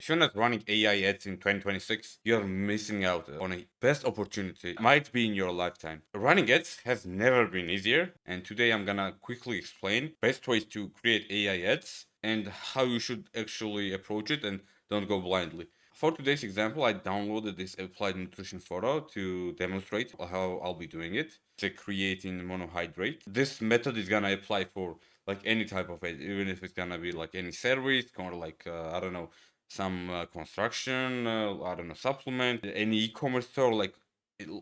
If you're not running AI ads in 2026, you're missing out on a best opportunity. Might be in your lifetime. Running ads has never been easier, and today I'm gonna quickly explain best ways to create AI ads and how you should actually approach it and don't go blindly. For today's example, I downloaded this applied nutrition photo to demonstrate how I'll be doing it. It's a creatine monohydrate. This method is gonna apply for like any type of ad, even if it's gonna be like any service, kind of like I don't know, some construction, I don't know, supplement, any e-commerce store, like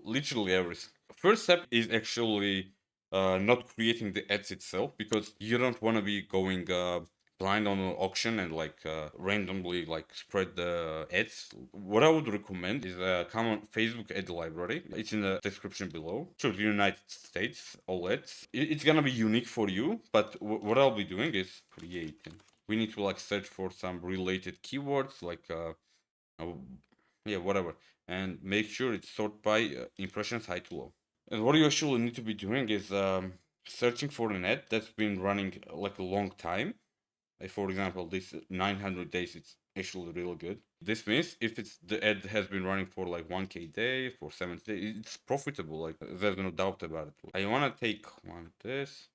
literally everything. First step is actually not creating the ads itself because you don't want to be going blind on an auction and like randomly like spread the ads. What I would recommend is a common Facebook ad library. It's in the description below. So the United States, all ads. It's gonna be unique for you, but what I'll be doing is creating. We need to like search for some related keywords like uh, yeah, whatever, and make sure it's sorted by impressions high to low. And what you actually need to be doing is searching for an ad that's been running like a long time. For example, this 900 days, it's actually really good. This means if it's the ad has been running for like 1K day, for 7 days, it's profitable. Like there's no doubt about it. I wanna take one this.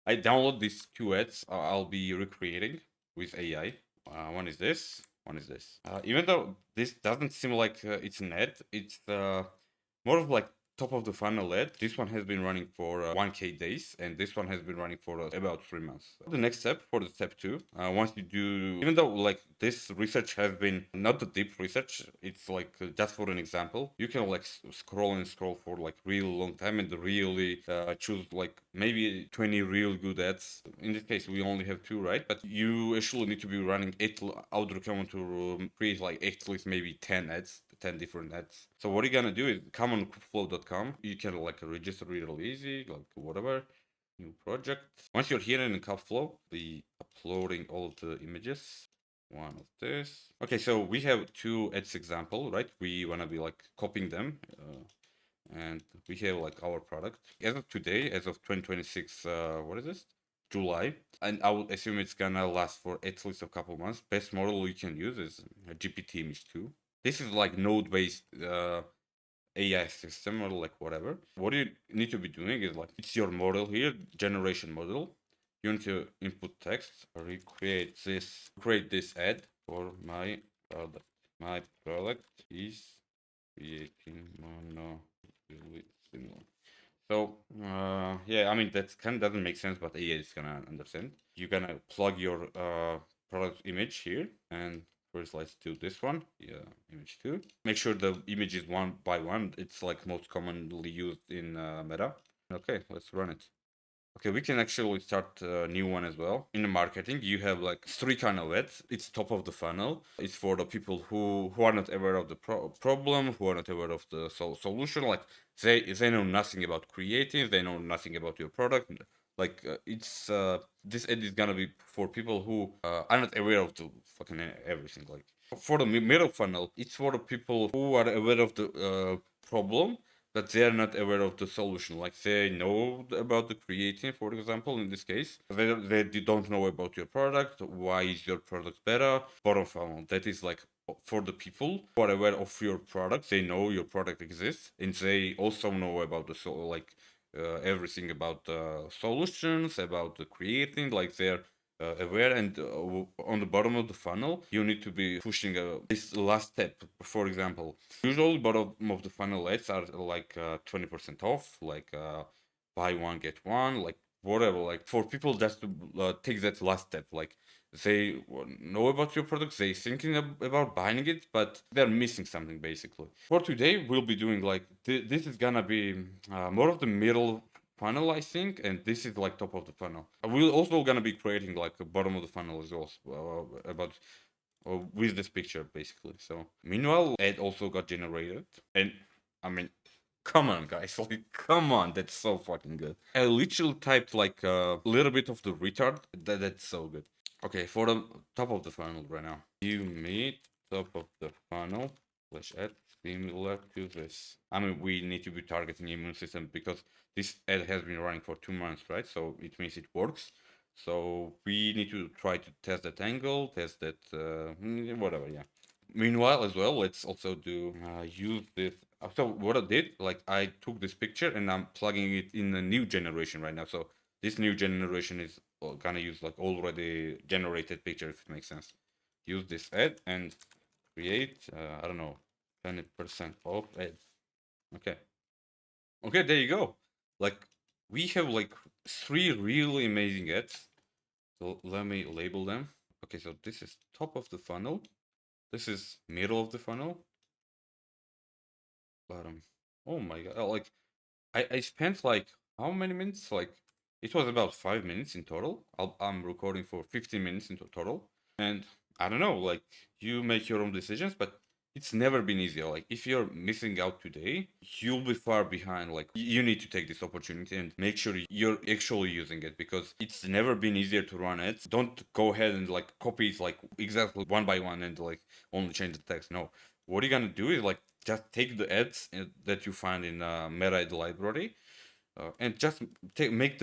I download these two ads. I'll be recreating with AI. One is this. One is this. Even though this doesn't seem like it's an ad, it's more of like top of the funnel ad. This one has been running for 1K days, and this one has been running for about 3 months. The next step for the step two, once you do, even though like this research has been not the deep research, it's like just for an example, you can like scroll and scroll for like really long time and really choose like maybe 20 real good ads. In this case, we only have two, right? But you actually need to be running eight. I would recommend to create like at least maybe 10 ads, 10 different ads. So what you're gonna do is come on Kubeflow.com. You can like register really easy, like whatever. New project. Once you're here in Kubeflow, be uploading all of the images. One of this. Okay, so we have two ads example, right? We wanna be like copying them. And we have like our product as of today, as of 2026. What is this? July, and I would assume it's gonna last for at least a couple months. Best model you can use is GPT Image 2. This is like node-based AI system or like whatever. What you need to be doing is like it's your model here, generation model. You need to input text, recreate this, create this ad for my product. My product is creating mono really similar. So yeah, I mean that kind of doesn't make sense, but AI is gonna understand. You're gonna plug your product image here, and first let's do this one. Yeah, image two. Make sure the image is one by one. It's like most commonly used in Meta. Okay, let's run it. Okay, we can actually start a new one as well. In the marketing, you have like three kind of ads. It's top of the funnel. It's for the people who are not aware of the problem, who are not aware of the solution. Like they know nothing about creating, they know nothing about your product. Like it's this ad is gonna be for people who are not aware of the fucking everything. Like for the middle funnel, it's for the people who are aware of the problem that they are not aware of the solution. Like they know about the creatine, for example, in this case, they don't know about your product. Why is your product better? Bottom funnel. That is like for the people who are aware of your product. They know your product exists, and they also know about the everything about the solutions, about the creating. Like they're aware, and on the bottom of the funnel you need to be pushing this last step. For example, usually bottom of the funnel ads are like 20% off, like buy one get one, like whatever, like for people just to take that last step. Like they know about your product, they thinking about buying it, but they're missing something basically. For today we'll be doing like this is gonna be more of the middle funnel, I think, and this is like top of the funnel. We're also gonna be creating like a bottom of the funnel as well, about with this picture basically. So meanwhile, ad also got generated, and I mean, come on, guys, like come on, that's so fucking good. I literally typed like a little bit of the retard. That's so good. Okay, for the top of the funnel right now, you meet top of the funnel slash ad similar to this. I mean, we need to be targeting immune system because this ad has been running for 2 months, right? So it means it works. So we need to try to test that angle, test that whatever, yeah. Meanwhile, as well, let's also do use this. So what I did, like I took this picture and I'm plugging it in a new generation right now. So this new generation is gonna use like already generated picture, if it makes sense. Use this ad and create, I don't know, 20% off ad. Okay. Okay, there you go. Like we have like 3 really amazing ads. So let me label them. Okay, so this is top of the funnel. This is middle of the funnel. Bottom. Oh my god! Like I spent like how many minutes? Like it was about 5 minutes in total. I'm recording for 15 minutes in total, and I don't know. Like you make your own decisions, but it's never been easier. Like if you're missing out today, you'll be far behind. Like you need to take this opportunity and make sure you're actually using it because it's never been easier to run ads. Don't go ahead and like copy it like exactly one by one and like only change the text. No, what you're gonna do is like just take the ads that you find in Meta Ad library and just make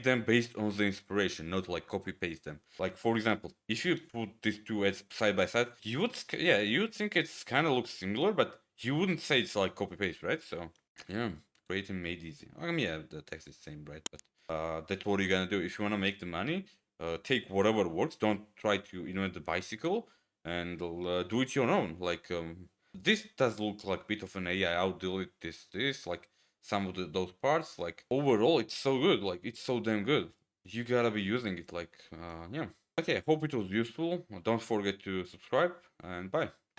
them based on the inspiration, not like copy paste them. Like for example, if you put these two ads side by side, you would think it's kind of looks similar, but you wouldn't say it's like copy paste, right? So yeah, create and made easy. I mean, yeah, the text is same, right? But that's what you're gonna do if you wanna make the money. Take whatever works. Don't try to invent the bicycle and do it your own. Like this does look like a bit of an AI. I'll delete this like some of those parts. Like overall, it's so good. Like it's so damn good. You gotta be using it. Like yeah. Okay. Hope it was useful. Don't forget to subscribe and bye.